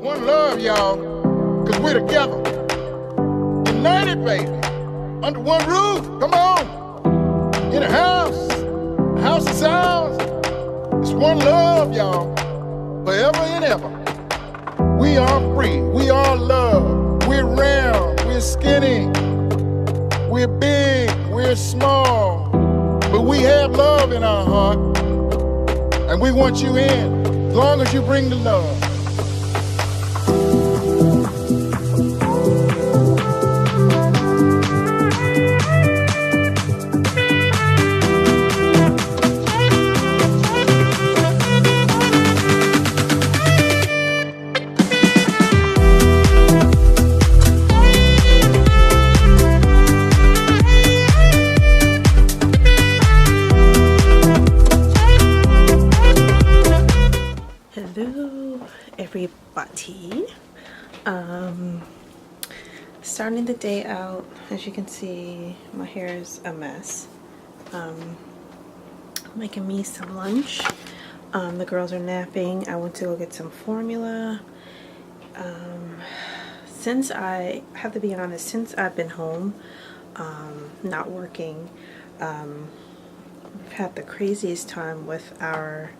One love, y'all, because we're together. United, baby. Under one roof. Come on. In a house is ours. It's one love, y'all. Forever and ever. We are free. We are love. We're round. We're skinny. We're big. We're small. But we have love in our heart. And we want you in. As long as you bring the love. Hello everybody. Starting the day out, as you can see, my hair is a mess. Making me some lunch. The girls are napping. I went to go get some formula. Since I have to be honest, since I've been home, not working, we've had the craziest time with our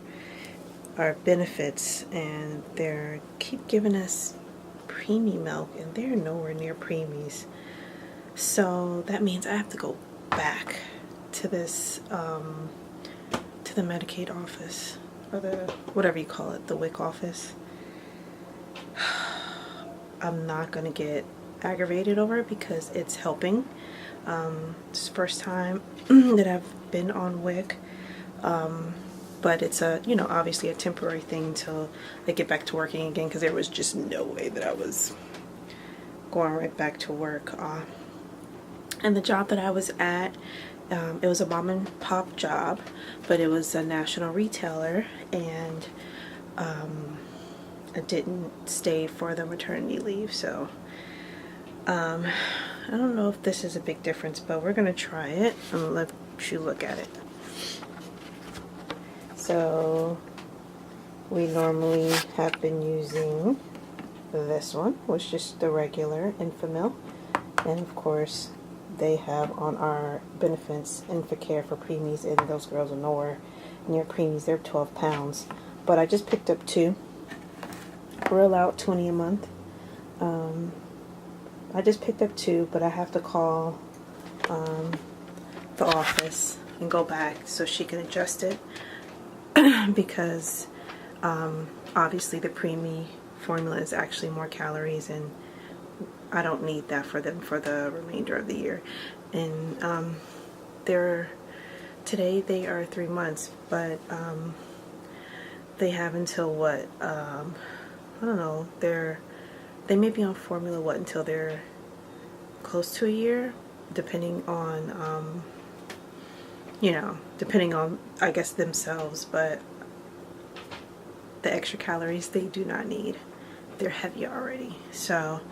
benefits, and they're keep giving us preemie milk, and they're nowhere near preemies. So that means I have to go back to this to the Medicaid office, or the whatever you call it, the WIC office. I'm not gonna get aggravated over it because it's helping. It's the first time that I've been on WIC. But it's a, you know, obviously a temporary thing until I get back to working again, because there was just no way that I was going right back to work. And the job that I was at, it was a mom and pop job, but it was a national retailer, and I didn't stay for the maternity leave, so I don't know if this is a big difference, but we're gonna try it. I'm gonna let you look at it. So we normally have been using this one, which is just the regular Infamil, and of course they have on our benefits Infacare for preemies, and those girls are nowhere near preemies. They're 12 pounds, but I just picked up 2. We're allowed 20 a month. I just picked up 2, but I have to call the office and go back so she can adjust it. Because obviously the preemie formula is actually more calories, and I don't need that for them for the remainder of the year. And today they are 3 months, but they have until what, I don't know, they may be on formula until they're close to a year, depending on you know, depending on, I guess, themselves. But the extra calories they do not need. They're heavy already. So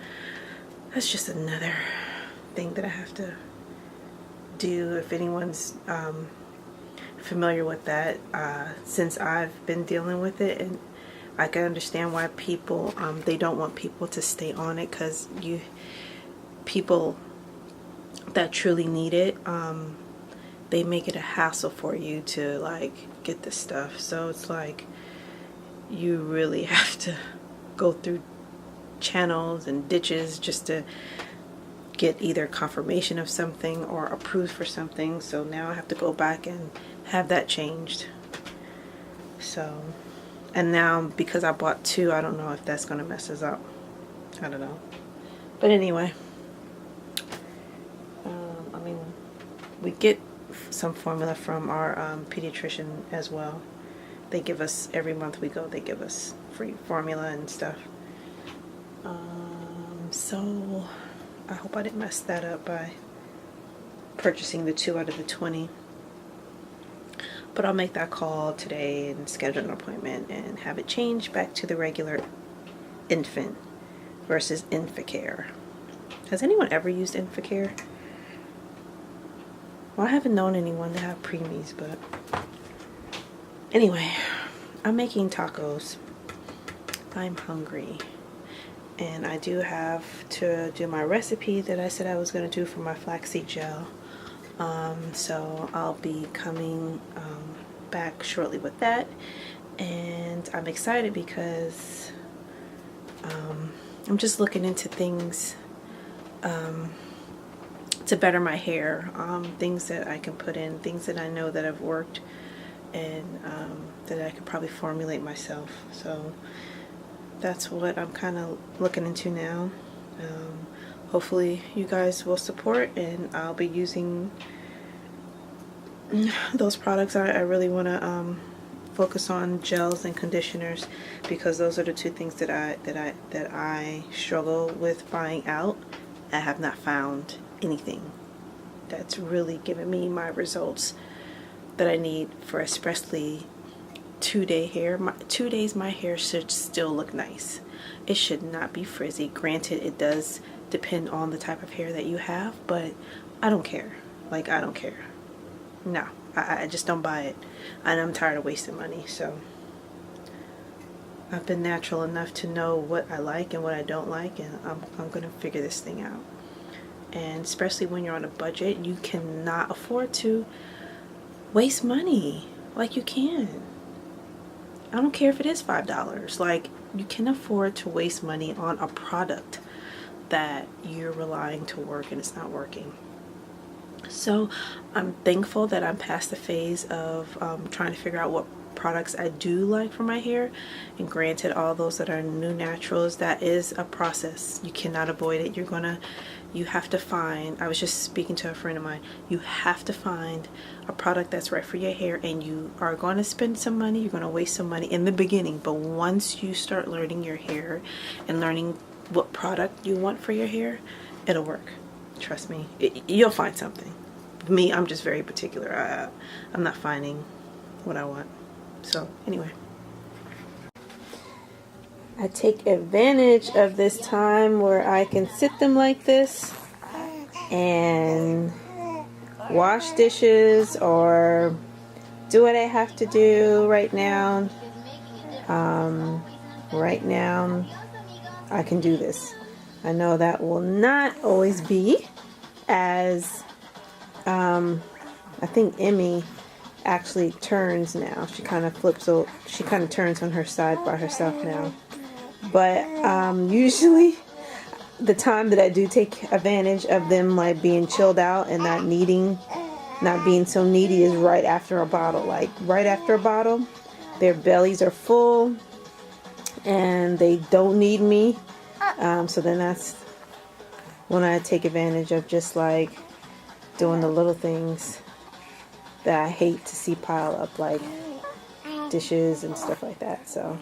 that's just another thing that I have to do. If anyone's familiar with that, since I've been dealing with it, and I can understand why people, they don't want people to stay on it, because people that truly need it, they make it a hassle for you to like get this stuff. So it's like you really have to go through channels and ditches just to get either confirmation of something or approved for something. So now I have to go back and have that changed. So, and now because I bought 2, I don't know if that's gonna mess us up. I don't know. But anyway, I mean, we get some formula from our pediatrician as well. They give us, every month we go, they give us free formula and stuff. So I hope I didn't mess that up by purchasing the 2 out of the 20. But I'll make that call today and schedule an appointment and have it changed back to the regular infant versus Infacare. Has anyone ever used Infacare? Well, I haven't known anyone to have preemies, but anyway, I'm making tacos. I'm hungry. And I do have to do my recipe that I said I was going to do for my flaxseed gel. So I'll be coming back shortly with that. And I'm excited because I'm just looking into things to better my hair, things that I can put in, things that I know that have worked, and that I could probably formulate myself. So that's what I'm kind of looking into now. Hopefully you guys will support, and I'll be using those products. I really want to focus on gels and conditioners, because those are the two things that I struggle with buying out. I have not found anything that's really given me my results that I need for especially 2-day hair. 2 days my hair should still look nice. It should not be frizzy. Granted, it does depend on the type of hair that you have, but I don't care. Like, I don't care. No, I just don't buy it, and I'm tired of wasting money. So I've been natural enough to know what I like and what I don't like, and I'm gonna figure this thing out. And especially when you're on a budget, you cannot afford to waste money like you can. I don't care if it is $5. Like, you can afford to waste money on a product that you're relying to work and it's not working. So I'm thankful that I'm past the phase of trying to figure out what products I do like for my hair. And granted, all those that are new naturals, that is a process. You cannot avoid it. You have to find, I was just speaking to a friend of mine, you have to find a product that's right for your hair, and you are going to spend some money, you're going to waste some money in the beginning, but once you start learning your hair and learning what product you want for your hair, it'll work. Trust me, you'll find something. Me, I'm just very particular. I'm not finding what I want. So anyway, I take advantage of this time where I can sit them like this and wash dishes or do what I have to do right now. Right now, I can do this. I know that will not always be as, I think Emmy actually turns now. She kind of flips, so she kind of turns on her side by herself now. But usually the time that I do take advantage of them like being chilled out and not being so needy is right after a bottle. Like right after a bottle, their bellies are full and they don't need me. So then that's when I take advantage of just like doing the little things that I hate to see pile up, like dishes and stuff like that. So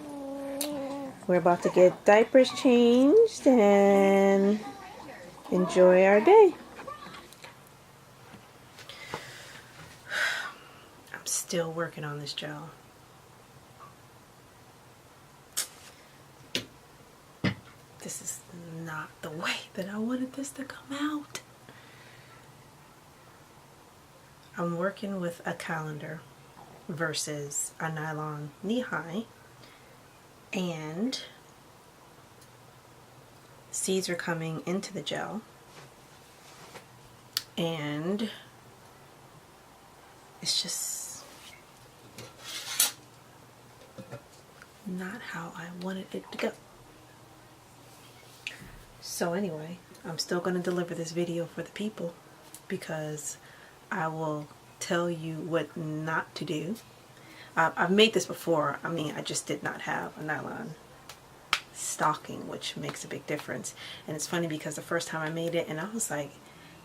we're about to get diapers changed and enjoy our day. I'm still working on this gel. This is not the way that I wanted this to come out. I'm working with a calendar versus a nylon knee-high, and seeds are coming into the gel, and it's just not how I wanted it to go. So anyway, I'm still going to deliver this video for the people, because I will tell you what not to do. I've made this before. I mean, I just did not have a nylon stocking, which makes a big difference. And it's funny because the first time I made it, and I was like,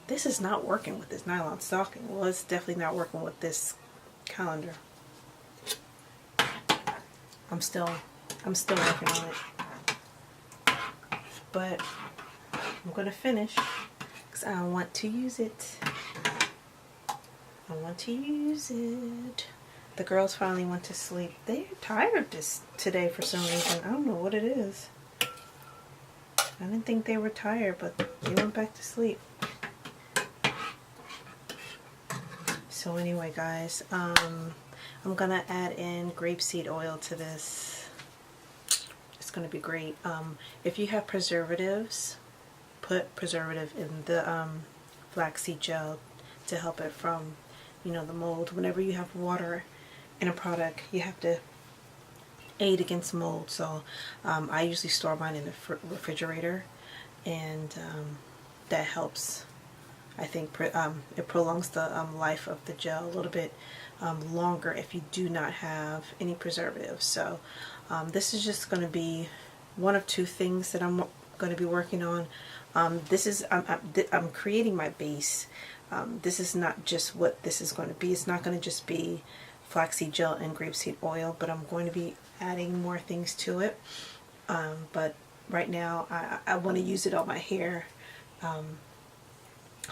this is not working with this nylon stocking. Well, it's definitely not working with this calendar. I'm still working on it. But I'm going to finish because I want to use it. I want to use it. The girls finally went to sleep. They're tired today for some reason. I don't know what it is. I didn't think they were tired, but they went back to sleep. So anyway, guys, I'm gonna add in grapeseed oil to this. It's going to be great. If you have preservatives, put preservative in the flaxseed gel to help it from, you know, the mold. Whenever you have water in a product, you have to aid against mold. So I usually store mine in the refrigerator, and that helps. I think it prolongs the life of the gel a little bit longer if you do not have any preservatives. So this is just going to be one of two things that I'm going to be working on. This is I'm creating my base. This is not just what this is going to be. It's not going to just be flaxseed gel and grapeseed oil, but I'm going to be adding more things to it. But right now I want to use it on my hair.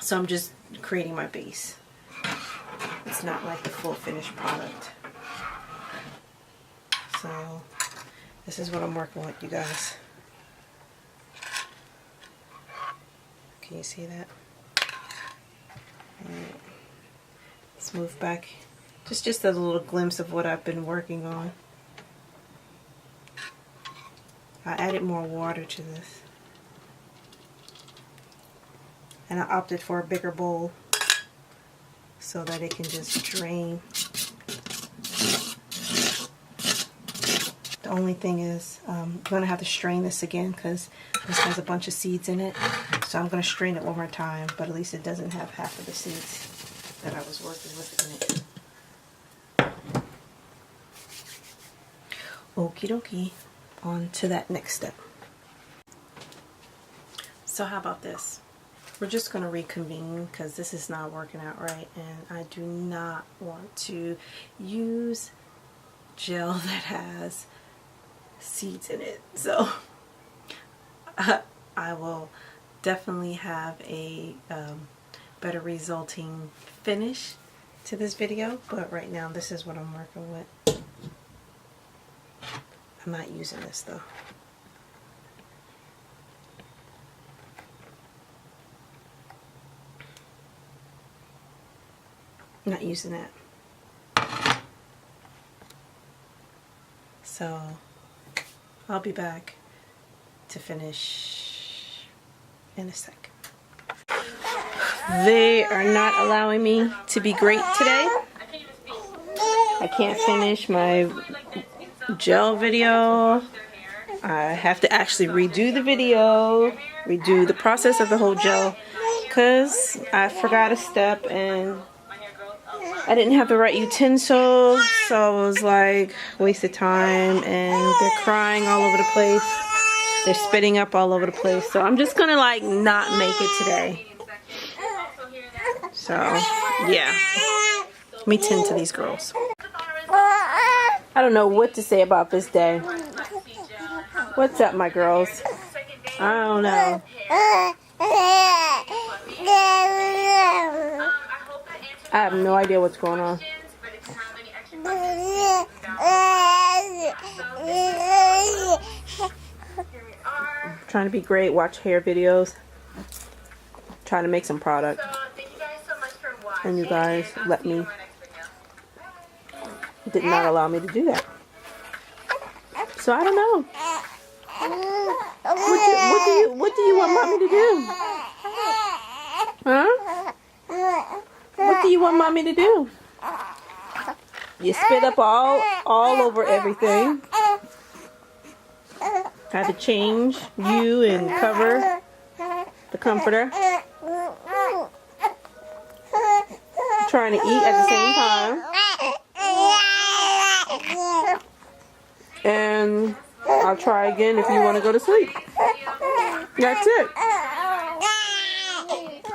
So I'm just creating my base. It's not like the full finished product. So this is what I'm working with, you guys. Can you see that? Alright. Let's move back. Just a little glimpse of what I've been working on. I added more water to this. And I opted for a bigger bowl so that it can just drain. The only thing is I'm going to have to strain this again because this has a bunch of seeds in it. So I'm going to strain it one more time, but at least it doesn't have half of the seeds that I was working with in it. Okie dokie, on to that next step. So how about this? We're just going to reconvene because this is not working out right, and I do not want to use gel that has seeds in it. So I will definitely have a better resulting finish to this video, but right now this is what I'm working with. I'm not using this though. Not using that. So I'll be back to finish in a sec. They are not allowing me to be great today. I can't finish my gel video. I have to actually redo the video, redo the process of the whole gel, because I forgot a step and I didn't have the right utensils, so it was like wasted time, and they're crying all over the place. They're spitting up all over the place. So I'm just gonna like not make it today. So yeah, let me tend to these girls. I don't know what to say about this day. What's up, my girls? I don't know. I have no idea what's going on. I'm trying to be great, watch hair videos, trying to make some product. And you guys did not allow me to do that. So I don't know. What do you want mommy to do? Huh? What do you want mommy to do? You spit up all over everything. Had to change you and cover the comforter. Trying to eat at the same time. And I'll try again if you want to go to sleep. That's it.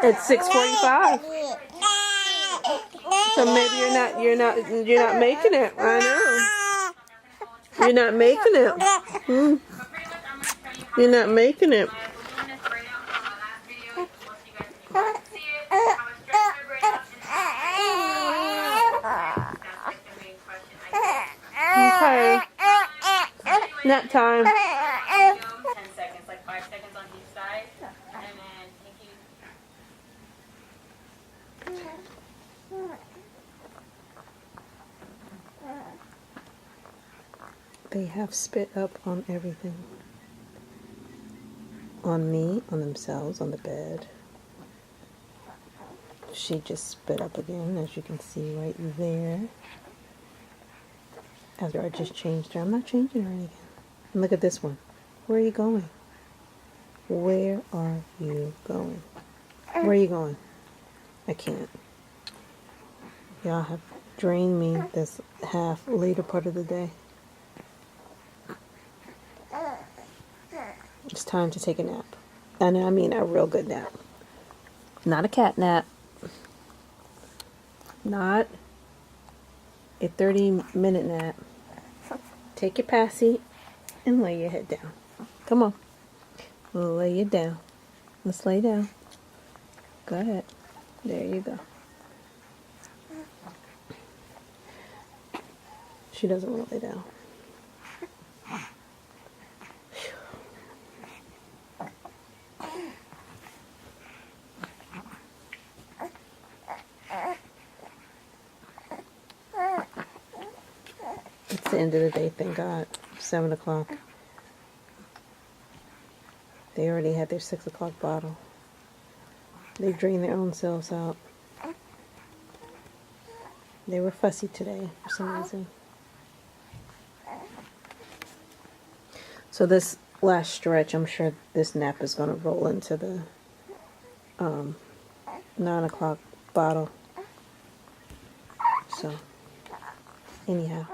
It's 6:45. So maybe you're not making it. I know. You're not making it. You're not making it. Okay. Nap time. 10 seconds, like 5 seconds on each side. And then they have spit up on everything. on me, on themselves, on the bed. She just spit up again, as you can see right there. After I just changed her. I'm not changing her again. And look at this one. Where are you going? Where are you going? Where are you going? I can't. Y'all have drained me this half later part of the day. It's time to take a nap. And I mean a real good nap. Not a cat nap. Not a 30-minute nap. Take your passy and lay your head down. Come on. Lay it down. Let's lay down. Go ahead. There you go. She doesn't want to lay down. It's the end of the day, thank God. 7 o'clock. They already had their 6 o'clock bottle. They drained their own selves out. They were fussy today for some reason. So this last stretch, I'm sure this nap is going to roll into the 9 o'clock bottle. So, anyhow.